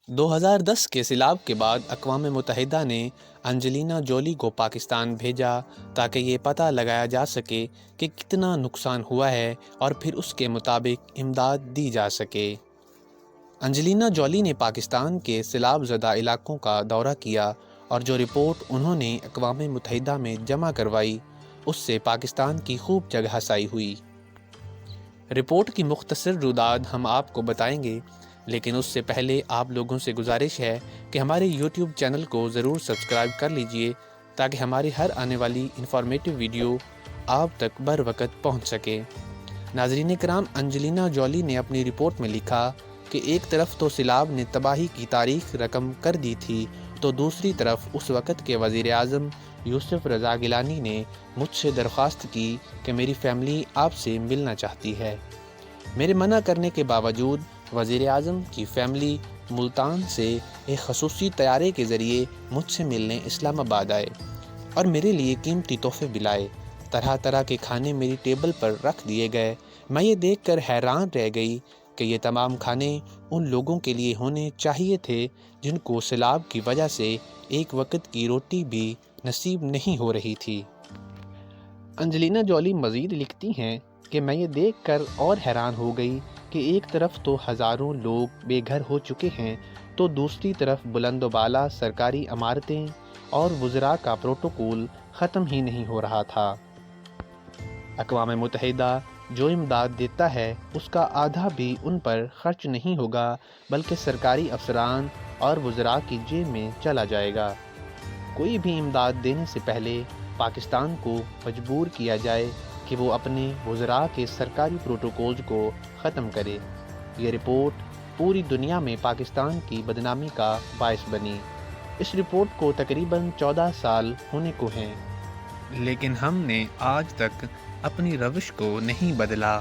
2010 کے سیلاب کے بعد اقوام متحدہ نے انجلینا جولی کو پاکستان بھیجا تاکہ یہ پتہ لگایا جا سکے کہ کتنا نقصان ہوا ہے اور پھر اس کے مطابق امداد دی جا سکے۔ انجلینا جولی نے پاکستان کے سیلاب زدہ علاقوں کا دورہ کیا اور جو رپورٹ انہوں نے اقوام متحدہ میں جمع کروائی اس سے پاکستان کی خوب جگہ سائی ہوئی۔ رپورٹ کی مختصر روداد ہم آپ کو بتائیں گے، لیکن اس سے پہلے آپ لوگوں سے گزارش ہے کہ ہمارے یوٹیوب چینل کو ضرور سبسکرائب کر لیجئے تاکہ ہماری ہر آنے والی انفارمیٹیو ویڈیو آپ تک بر وقت پہنچ سکے۔ ناظرین کرام، انجلینا جولی نے اپنی رپورٹ میں لکھا کہ ایک طرف تو سیلاب نے تباہی کی تاریخ رقم کر دی تھی، تو دوسری طرف اس وقت کے وزیر اعظم یوسف رضا گیلانی نے مجھ سے درخواست کی کہ میری فیملی آپ سے ملنا چاہتی ہے۔ میرے منع کرنے کے باوجود وزیر اعظم کی فیملی ملتان سے ایک خصوصی طیارے کے ذریعے مجھ سے ملنے اسلام آباد آئے اور میرے لیے قیمتی تحفے بھی لائے۔ طرح طرح کے کھانے میری ٹیبل پر رکھ دیے گئے۔ میں یہ دیکھ کر حیران رہ گئی کہ یہ تمام کھانے ان لوگوں کے لیے ہونے چاہیے تھے جن کو سیلاب کی وجہ سے ایک وقت کی روٹی بھی نصیب نہیں ہو رہی تھی۔ انجلینا جولی مزید لکھتی ہیں کہ میں یہ دیکھ کر اور حیران ہو گئی کہ ایک طرف تو ہزاروں لوگ بے گھر ہو چکے ہیں، تو دوسری طرف بلند و بالا سرکاری عمارتیں اور وزراء کا پروٹوکول ختم ہی نہیں ہو رہا تھا۔ اقوام متحدہ جو امداد دیتا ہے اس کا آدھا بھی ان پر خرچ نہیں ہوگا، بلکہ سرکاری افسران اور وزراء کی جیب میں چلا جائے گا۔ کوئی بھی امداد دینے سے پہلے پاکستان کو مجبور کیا جائے کہ وہ اپنے وزراء کے سرکاری پروٹوکولز کو ختم کرے۔ یہ رپورٹ پوری دنیا میں پاکستان کی بدنامی کا باعث بنی۔ اس رپورٹ کو تقریباً 14 سال ہونے کو ہیں، لیکن ہم نے آج تک اپنی روش کو نہیں بدلا۔